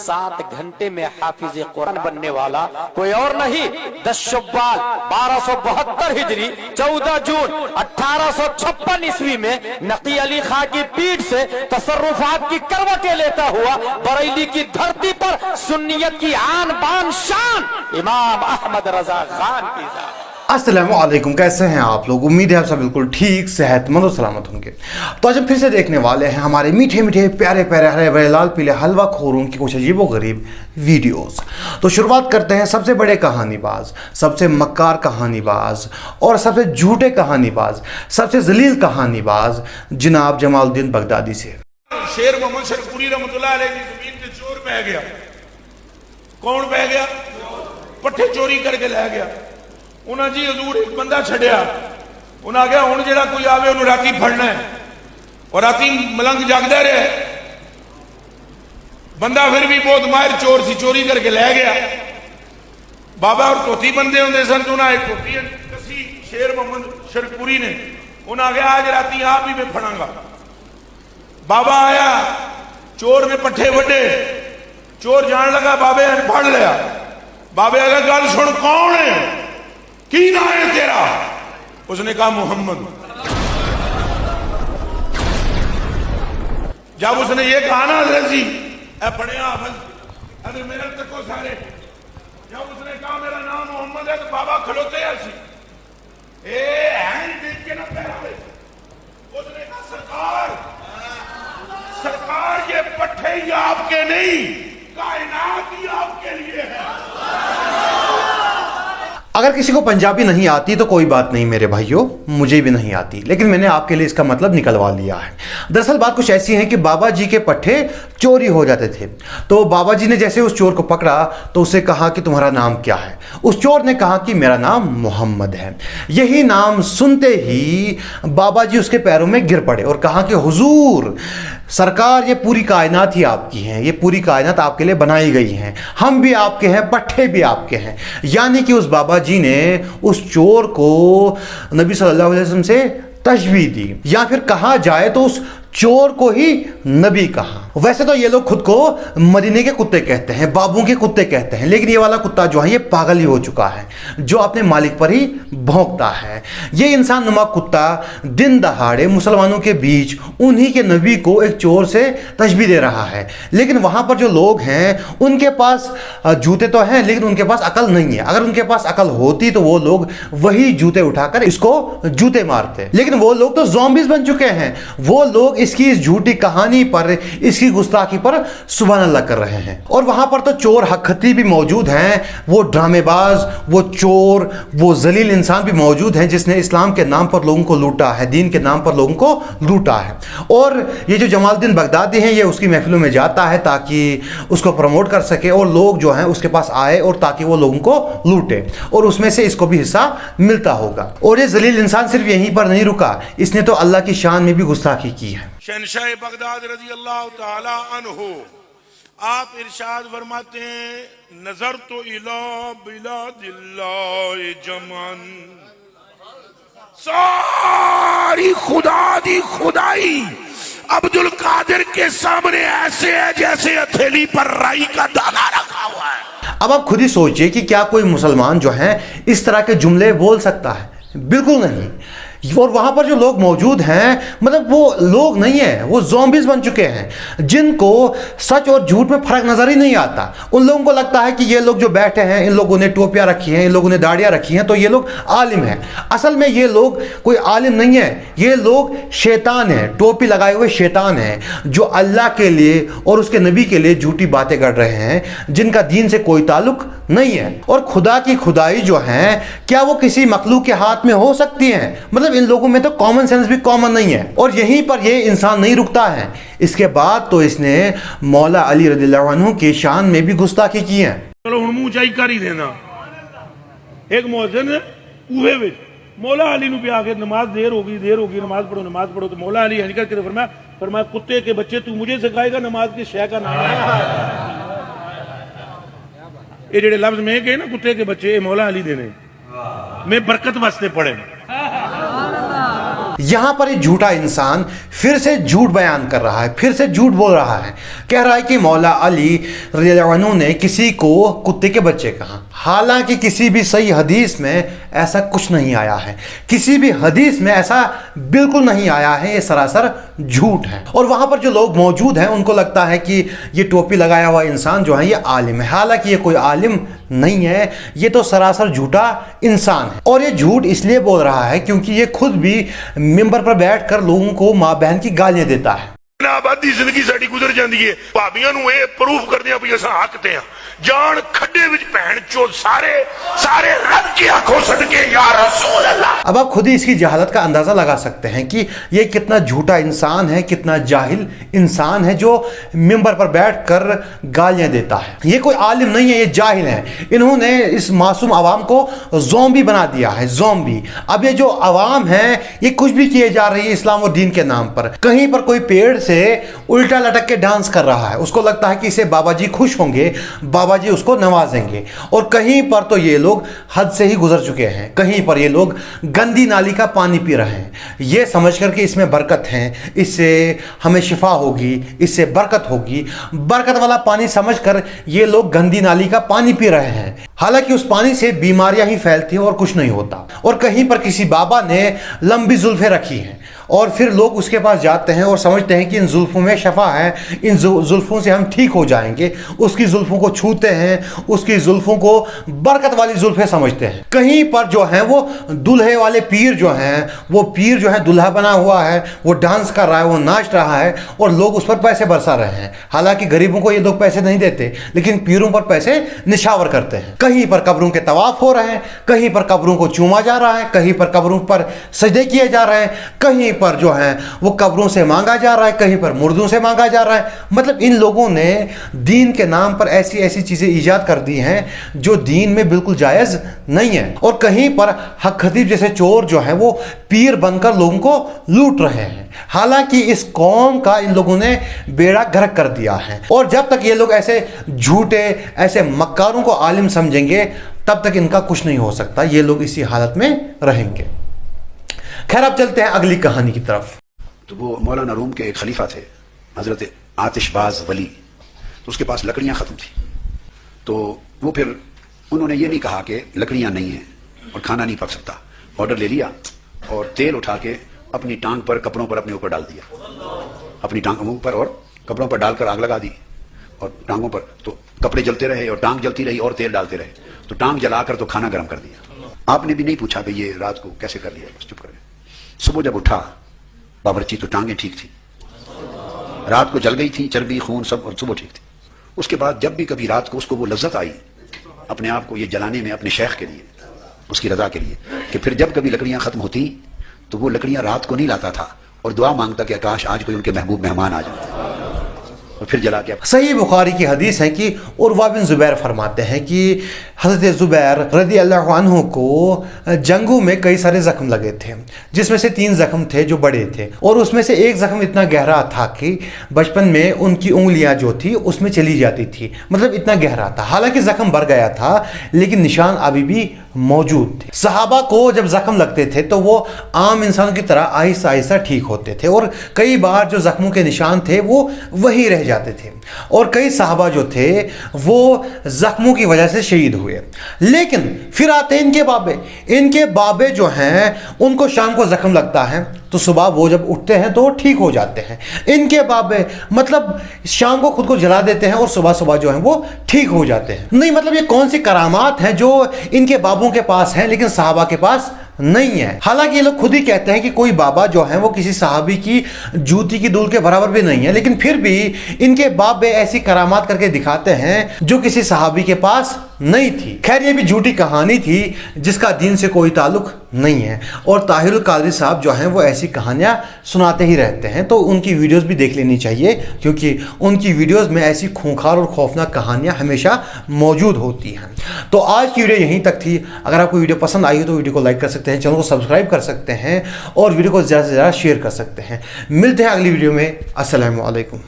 7 घंटे में हाफिज कुरान बनने वाला कोई और नहीं, 10 शव्वाल 1272 हिजरी 14 जून 1856 ईस्वी में नकी अली खां की पीठ से तसर्रुफात की करवटें लेता हुआ बरेली की धरती पर सुन्नियत की आन बान शान इमाम अहमद रजा खान की अस्सलामु अलैकुम, कैसे हैं आप लोग। उम्मीद है आप सब बिल्कुल ठीक, सेहतमंद और सलामत होंगे। तो आज हम फिर से देखने वाले हैं हमारे मीठे मीठे प्यारे प्यारे हरे भरे लाल पीले हलवा खोरों की कुछ अजीबो गरीब वीडियोस। तो शुरुआत करते हैं सबसे बड़े कहानीबाज, सबसे मक्कार कहानीबाज और सबसे झूठे कहानीबाज, सबसे जलील कहानीबाज जनाब जमालुद्दीन बगदादी से। शेर मोहम्मद शरकुरी रहमतुल्लाह अलैह की जमीन पे चोर बह गया। कौन बह गया? पट्ठे चोरी करके ले गया। उन्हें जी हजूर एक बंदा छड़िया, उन्हें आख्या हुण जेड़ा कोई आवे उन्हें राती फड़ना है। और राती मलंग जागदा रहे, बंदा फिर भी बहुत माहिर चोर सी, चोरी करके ले गया। बाबा और धोती बंदे होंगे सन, तो उन्हें धोती कसी शेर मोहम्मद शरकुरी ने, उन्हें आख्या आज राती आप ही मैं फड़ांगा। बाबा आया, चोर ने पट्ठे वड्डे, चोर जान लगा बाबे ने फड़ लिया। बाबे आगे गल सुन, कौन है, की नाम है तेरा? उसने कहा मोहम्मद। जब उसने ये कहा ना रजी पढ़े अरे मेरे तको सारे, जब उसने कहा मेरा नाम मोहम्मद है, तो बाबा खलोते ऐसी देख के ना पैरा। उसने कहा सरकार सरकार ये पट्टे ही आपके नहीं, कायनात ही आपके लिए है। अगर किसी को पंजाबी नहीं आती तो कोई बात नहीं मेरे भाइयों, मुझे भी नहीं आती, लेकिन मैंने आपके लिए इसका मतलब निकलवा लिया है। दरअसल बात कुछ ऐसी है कि बाबा जी के पट्ठे चोरी हो जाते थे। तो बाबा जी ने जैसे उस चोर को पकड़ा तो उसे कहा कि तुम्हारा नाम क्या है। उस चोर ने कहा कि मेरा नाम मोहम्मद है। यही नाम सुनते ही बाबा जी उसके पैरों में गिर पड़े और कहा कि हुजूर सरकार ये पूरी कायनात ही आपकी है, ये पूरी कायनात आपके लिए बनाई गई है, हम भी आपके हैं, पट्ठे भी आपके हैं। यानी कि उस बाबा जी ने उस चोर को नबी सल्लल्लाहु अलैहि वसल्लम से तशबीह दी, या फिर कहा जाए तो उस चोर को ही नबी कहा। वैसे तो ये लोग खुद को मदीने के कुत्ते कहते हैं, बाबू के कुत्ते कहते हैं, लेकिन ये वाला कुत्ता जो है ये पागल ही हो चुका है, जो अपने मालिक पर ही भौंकता है। ये इंसान नुमा कुत्ता दिन दहाड़े मुसलमानों के बीच उन्हीं के नबी को एक चोर से तशबीह दे रहा है। लेकिन वहाँ पर जो लोग हैं उनके पास जूते तो हैं, लेकिन उनके पास अकल नहीं है। अगर उनके पास अकल होती तो वो लोग वही जूते उठाकर इसको जूते मारते, लेकिन वो लोग तो ज़ॉम्बीज़ बन चुके हैं। वो लोग इसकी इस झूठी कहानी पर, इसकी गुस्ताखी पर सुभान अल्लाह कर रहे हैं। और वहां पर तो चोर हक़ती भी मौजूद हैं, वो ड्रामेबाज, वो चोर, वो जलील इंसान भी मौजूद हैं जिसने इस्लाम के नाम पर लोगों को लूटा है, दीन के नाम पर लोगों को लूटा है। और ये जो जमालुद्दीन बगदादी हैं ये उसकी महफिलों में जाता है ताकि उसको प्रमोट कर सके और लोग जो हैं उसके पास आए और ताकि वो लोगों को लूटे, और उसमें से इसको भी हिस्सा मिलता होगा। और ये जलील इंसान सिर्फ यहीं पर नहीं रुका, इसने तो अल्लाह की शान में भी गुस्ताखी की है। शहनशाह बगदाद रजी अल्लाह ताला अन्हु आप इरशाद फरमाते हैं, नजर तो इला बिलादिल्लाह जमन, सारी खुदा दी खुदाई अब्दुल कादिर के सामने ऐसे है जैसे हथेली पर राई का दाना रखा हुआ है। अब आप खुद ही सोचिए कि क्या कोई मुसलमान जो है इस तरह के जुमले बोल सकता है? बिल्कुल नहीं। और वहां पर जो लोग मौजूद हैं, मतलब वो लोग नहीं है, वो ज़ॉम्बीज़ बन चुके हैं जिनको सच और झूठ में फर्क नजर ही नहीं आता। उन लोगों को लगता है कि ये लोग जो बैठे हैं, इन लोगों ने टोपियां रखी हैं, इन लोगों ने दाढ़ियां रखी हैं, तो ये लोग आलिम हैं। असल में ये लोग कोई आलिम नहीं है, ये लोग शैतान हैं, टोपी लगाए हुए शैतान हैं जो अल्लाह के लिए और उसके नबी के लिए झूठी बातें कर रहे हैं, जिनका दीन से कोई ताल्लुक नहीं है। और खुदा की खुदाई जो है क्या वो किसी मखलूक के हाथ में हो सकती है? मतलब इन लोगों में तो कॉमन सेंस भी कॉमन नहीं है। और यहीं पर ये इंसान नहीं रुकता है, इसके बाद तो इसने मौला अली रज़ियल्लाहु अन्हु की शान में भी गुस्ताखी की है। चलो हुण मुंह चाई कर ही देना। एक मुअज्जिन उहे विच मौला अली नूं भी आके नमाज देर होगी नमाज पढ़ो। तो मौला अली हज करके फरमाया कुत्ते के बच्चे तू मुझे सिखाएगा नमाज के शय का नाम है। ये जेड़े लफ्ज में कहे ना कुत्ते के बच्चे, मौला अली देने, मैं बरकत वास्ते पढ़े। यहाँ पर ये झूठा इंसान फिर से झूठ बयान कर रहा है, फिर से झूठ बोल रहा है। कह रहा है कि मौला अली रज़ियल्लाहु अन्हु ने किसी को कुत्ते के बच्चे कहा, हालांकि किसी भी सही हदीस में ऐसा कुछ नहीं आया है, किसी भी हदीस में ऐसा बिल्कुल नहीं आया है, ये सरासर झूठ है। और वहाँ पर जो लोग मौजूद हैं उनको लगता है कि ये टोपी लगाया हुआ इंसान जो है ये आलिम है, हालांकि ये कोई आलिम नहीं है, ये तो सरासर झूठा इंसान है। और ये झूठ इसलिए बोल रहा है क्योंकि ये खुद भी मिंबर पर बैठकर लोगों को माँ बहन की गालियां देता है। आबादी जिंदगी साडी गुजर जाती है, भाबियां नूं ये प्रूफ करदे भी असां हक ते हां, जान खड्डे विच भैन चो सारे सारे रब की आंखों सदके या रसूल अल्लाह। अब आप खुद ही इसकी जहालत का अंदाजा लगा सकते हैं कि ये कितना झूठा इंसान है, कितना जाहिल इंसान है जो मिंबर पर बैठकर गालियां देता है। ये कोई आलिम नहीं है, ये जाहिल है। इन्होंने इस मासूम आवाम को ज़ॉम्बी बना दिया है, ज़ॉम्बी। अब ये जो आवाम है ये कुछ भी किए जा रही है इस्लाम और दीन के नाम पर। कहीं पर कोई पेड़ से उल्टा लटक के डांस कर रहा है, उसको लगता है कि इसे बाबा जी खुश होंगे, बाबा जी उसको नवाजेंगे। और कहीं पर तो ये लोग हद से ही गुजर चुके हैं, कहीं पर ये लोग गंदी नाली का पानी पी रहे हैं, ये समझ कर कि इसमें बरकत है, इससे हमें शिफा होगी, इससे बरकत होगी, बरकत वाला पानी समझकर ये लोग गंदी नाली का पानी पी रहे हैं। हालांकि उस पानी से बीमारियां ही फैलती हैं और कुछ नहीं होता। और कहीं पर किसी बाबा ने लंबी जुल्फें रखी हैं और फिर लोग उसके पास जाते हैं और समझते हैं कि इन जुल्फों में शफा है, इन जुल्फों से हम ठीक हो जाएंगे। उसकी जुल्फों को छूते हैं, उसकी जुल्फों को बरकत वाली जुल्फें समझते हैं। कहीं पर जो है वो दूल्हे वाले पीर जो हैं, वो पीर जो है दूल्हा बना हुआ है, वो डांस कर रहा है, वो नाच रहा है और लोग उस पर पैसे बरसा रहे हैं। हालांकि गरीबों को ये लोग पैसे नहीं देते, लेकिन पीरों पर पैसे निछावर करते हैं। कहीं पर कब्रों के तवाफ हो रहे हैं, कहीं पर कब्रों को चूमा जा रहा है, कहीं पर कब्रों पर सजदे किए जा रहे हैं, कहीं पर जो है वो कब्रों से मांगा जा रहा है, कहीं पर मुर्दों से मांगा जा रहा है। मतलब इन लोगों ने दीन के नाम पर ऐसी ऐसी चीजें ईजाद कर दी हैं जो दीन में बिल्कुल जायज नहीं है। और कहीं पर हक खतीब जैसे चोर जो है वो पीर बनकर लोगों को लूट रहे हैं। हालांकि इस कौम का इन लोगों ने बेड़ा गर्क कर दिया है। और जब तक ये लोग ऐसे झूठे, ऐसे मक्कारों को आलिम समझेंगे तब तक इनका कुछ नहीं हो सकता। ये लोग इसी हालत में रहेंगे। खैर, अब चलते हैं अगली कहानी की तरफ। तो वो मौलाना रूम के एक खलीफा थे, हजरत आतिशबाज वली। तो उसके पास लकड़ियां खत्म थी, तो वो फिर उन्होंने ये नहीं कहा कि लकड़ियां नहीं हैं और खाना नहीं पक सकता। ऑर्डर ले लिया और तेल उठा के अपनी टांग पर, कपड़ों पर अपने ऊपर डाल दिया, अपनी टांगों पर और कपड़ों पर डालकर आग लगा दी और टांगों पर तो कपड़े जलते रहे और टांग जलती रही और तेल डालते रहे, तो टांग जलाकर तो खाना गर्म कर दिया। आपने भी नहीं पूछा कि ये रात को कैसे कर लिया, बस चुप कर गए। सुबह जब उठा बावर्ची तो टांगें ठीक थी, रात को जल गई थी, चर्बी खून सब, और सुबह ठीक थी। उसके बाद जब भी कभी रात को उसको वो लज्जत आई अपने आप को ये जलाने में, अपने शेख के लिए, उसकी रजा के लिए, कि फिर जब कभी लकड़ियां खत्म होती तो वो लकड़ियां रात को नहीं लाता था और दुआ मांगता कि आकाश आज कोई उनके महबूब मेहमान आ जाए, और फिर जला के। सही बुखारी की हदीस है कि उर्वा बिन जुबैर फरमाते हैं कि हज़रत जुबैर रज़ियल्लाहु अन्हु को जंगों में कई सारे ज़ख्म लगे थे, जिसमें से 3 ज़ख्म थे जो बड़े थे, और उसमें से एक ज़ख्म इतना गहरा था कि बचपन में उनकी उंगलियां जो थी उसमें चली जाती थी, मतलब इतना गहरा था। हालांकि ज़ख्म भर गया था लेकिन निशान अभी भी मौजूद थे। सहाबा को जब ज़ख्म लगते थे तो वो आम इंसान की तरह आहिस्ता आहिस्ता ठीक होते थे, और कई बार जो ज़ख्मों के निशान थे वो वहीं रह जाते थे, और कई सहाबा जो थे वो ज़ख्मों की वजह से शहीद हुए। लेकिन फिर आते हैं इनके बाबे जो हैं उनको शाम को ज़ख्म लगता है तो सुबह वो जब उठते हैं तो ठीक हो जाते हैं। इनके बाबे मतलब शाम को खुद को जला देते हैं और सुबह सुबह जो है वो ठीक हो जाते हैं। नहीं, मतलब ये कौन सी करामात हैं जो इनके बाबों के पास हैं लेकिन सहाबा के पास नहीं है। हालांकि ये लोग खुद ही कहते हैं कि कोई बाबा जो है वो किसी सहाबी की जूती की धूल के बराबर भी नहीं है, लेकिन फिर भी इनके बाबे ऐसी करामात करके दिखाते हैं जो किसी सहाबी के पास नहीं थी। खैर, ये भी झूठी कहानी थी जिसका दीन से कोई ताल्लुक नहीं है, और ताहिरुल कादरी साहब जो हैं वो ऐसी कहानियां सुनाते ही रहते हैं, तो उनकी वीडियोस भी देख लेनी चाहिए क्योंकि उनकी वीडियोस में ऐसी खूंखार और खौफनाक कहानियां हमेशा मौजूद होती हैं। तो आज की वीडियो यहीं तक थी। अगर आपको वीडियो पसंद आई हो तो वीडियो को लाइक कर सकते हैं, चैनल को सब्सक्राइब कर सकते हैं और वीडियो को ज़्यादा से ज़्यादा शेयर कर सकते हैं। मिलते हैं अगली वीडियो में। अस्सलामु अलैकुम।